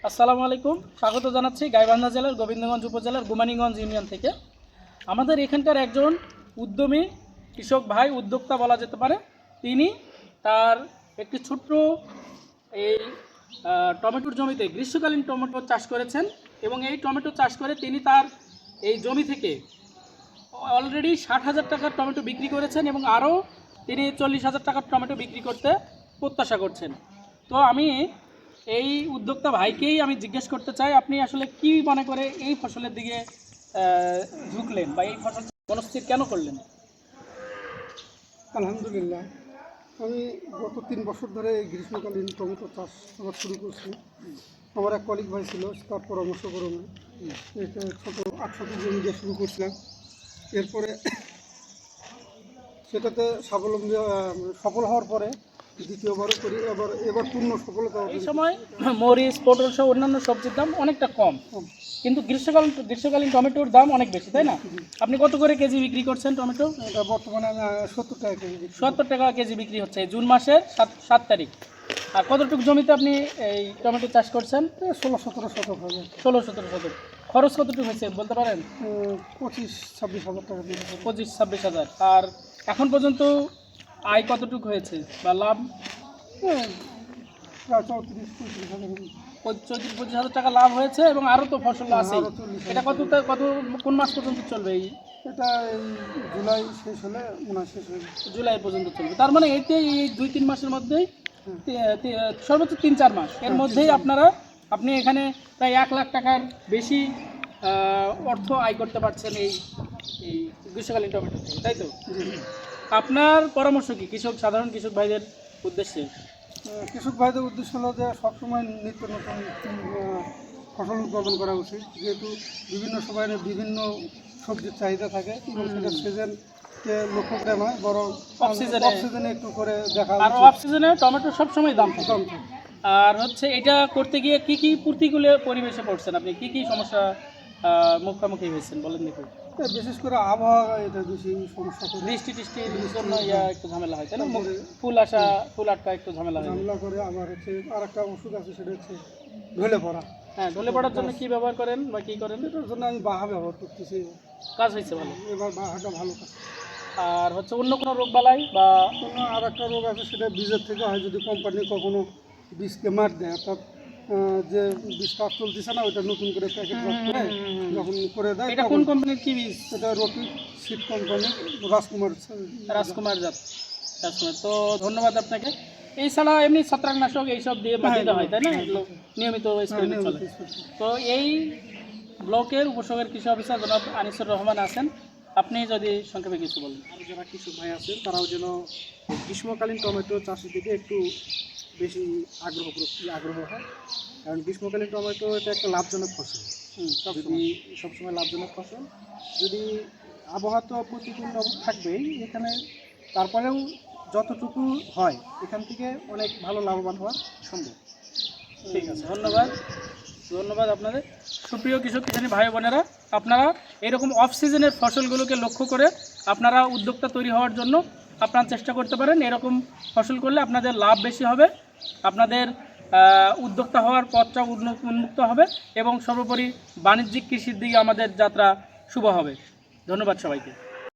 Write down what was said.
আসসালামু আলাইকুম, স্বাগত জানাচ্ছি গাইবান্ধা জেলার গোবিন্দগঞ্জ উপজেলার গুমানীগঞ্জ ইউনিয়ন থেকে। আমাদের এখানকার একজন উদ্যমী কৃষক ভাই, উদ্যোক্তা বলা যেতে পারে। তিনি তার একটি ছোট্ট এই টমেটোর জমিতে গ্রীষ্মকালীন টমেটো চাষ করেছেন এবং এই টমেটো চাষ করে তিনি তার এই জমি থেকে অলরেডি 60,000 টাকার টমেটো বিক্রি করেছেন এবং আরও তিনি 40,000 টাকার টমেটো বিক্রি করতে প্রত্যাশা করছেন। তো আমি এই উদ্যোক্তা ভাইকেই আমি জিজ্ঞেস করতে চাই, আপনি আসলে কি মনে করে এই ফসলের দিকে ঝুঁকলেন বা এই ফসল মনস্থির কেন করলেন? আলহামদুলিল্লাহ, আমি গত 3 বছর ধরে এই গ্রীষ্মকালীন টমেটো চাষ আবার শুরু করছি। আমার এক কলিগ ভাই ছিল, তার পরামর্শ ক্রমে এটা ছোটো 800 জমি দিয়ে শুরু করছিলাম। এরপরে সেটাতে স্বাবলম্বী সফল হওয়ার পরে দ্বিতীয়বারও করি, এবার পূর্ণ সফলতা। এই সময় মরিচ, পটল সহ অন্যান্য সবজির দাম অনেকটা কম, কিন্তু গ্রীষ্মকালীন টমেটোর দাম অনেক বেশি, তাই না? আপনি কত করে কেজি বিক্রি করছেন টমেটো? এটা বর্তমানে আমি 70 টাকা কেজি। 70 টাকা কেজি বিক্রি হচ্ছে জুন মাসের 7 তারিখ। আর কতটুকু জমিতে আপনি এই টমেটো চাষ করছেন? 16-17 শতক হবে। 16-17 শতক। খরচ কতটুকু হয়েছে বলতে পারেন? 25-26 হাজার টাকা। 25-26 হাজার। আর এখন পর্যন্ত আয় কতটুকু হয়েছে বা লাভ? প্রায় 34-35 হাজার। 34-25 হাজার টাকা লাভ হয়েছে এবং আরও তো ফসল আছে। এটা কোন মাস পর্যন্ত চলবে? এটা এই জুলাই শেষ হলে মনে হয় শেষ হয়ে যাবে। জুলাই পর্যন্ত চলবে। তার মানে এই 2-3 মাসের মধ্যেই, সর্বোচ্চ 3-4 মাস এর মধ্যেই আপনি এখানে প্রায় 1 লাখ টাকার বেশি অর্থ আয় করতে পারছেন এই গ্রীষ্মকালীন টমেটো থেকে, তাই তো? আপনার পরামর্শ কি সাধারণ কৃষক ভাইদের উদ্দেশ্যে? কৃষক ভাইদের উদ্দেশ্য হলো যে সবসময় নিত্য নতুন ফসল উৎপাদন করা উচিত, যেহেতু বিভিন্ন সময় বিভিন্ন সবজির চাহিদা থাকে এবং সেটা সিজনকে লক্ষ্য করে নয়, বরং অফ সিজনে একটু করে দেখা। আর অফ সিজনে টমেটো সবসময় দাম থাকে। আর হচ্ছে এটা করতে গিয়ে কি কি প্রতিকূল পরিবেশে পড়ছেন আপনি? কি কি সমস্যা মুখোমুখি হয়েছেন বলেন দেখুন। বিশেষ করে আবহাওয়া এটা বেশি সমস্যা করে। বৃষ্টির জন্য একটু ঝামেলা হয়, তাই না? ফুল আটকা একটু ঝামেলা করে। আবার হচ্ছে আর একটা ওষুধ আছে, সেটা হচ্ছে ঢলে পড়া। হ্যাঁ, ঢলে পড়ার জন্য কি ব্যবহার করেন বা কি করেন? এটার জন্য আমি বাহা ব্যবহার করতেছি। কাজ হয়েছে ভালো? এবার বাহাটা ভালো কাজ। আর হচ্ছে অন্য কোনো রোগ বালাই বা কোনো আর একটা রোগ আছে, সেটা বীজের থেকে হয়। যদি কোম্পানি কখনো বীজকে মার দেয়, অর্থাৎ যে বীজ কাজ চলতেছে না, ওইটা নতুন করে প্যাকেট করে যখন করে দেয়। এটা কোন কোম্পানির কি বীজ? এটা রকি সিড কোম্পানি, রাজকুমার জাত। তো ধন্যবাদ আপনাকে। এই ছাড়া এমনি ছত্রাকনাশক এইসব দিয়ে দিতে হয়, তাই না? এগুলো নিয়মিত স্প্রে চলে। তো এই ব্লকের উপসহকারী কৃষি অফিসার জনাব আনিসুর রহমান আছেন, আপনি যদি সংক্ষেপে কিছু বলেন। আর যারা কৃষক ভাই আছেন, তারাও যেন গ্রীষ্মকালীন টমেটো চাষের দিকে একটু বেশি আগ্রহ হয়, কারণ গ্রীষ্মকালীন টমেটো এটা একটা লাভজনক ফসল। সবসময় লাভজনক ফসল। যদি আবহাওয়া তো প্রতিকূল থাকবেই এখানে, তারপরেও যতটুকু হয় এখান থেকে অনেক ভালো লাভবান হওয়া সম্ভব। ঠিক আছে, ধন্যবাদ আপনাদের। সুপ্রিয় কৃষক কিষানী ভাই বোনেরা, আপনারা এরকম অফ সিজনের ফসলগুলোকে লক্ষ্য করে আপনারা উদ্যোক্তা তৈরি হওয়ার জন্য আপনারা চেষ্টা করতে পারেন। এরকম ফসল করলে আপনাদের লাভ বেশি হবে, আপনাদের উদ্যোক্তা হওয়ার পথটা উন্মুক্ত হবে এবং সর্বোপরি বাণিজ্যিক কৃষির দিকে আমাদের যাত্রা শুভ হবে। ধন্যবাদ সবাইকে।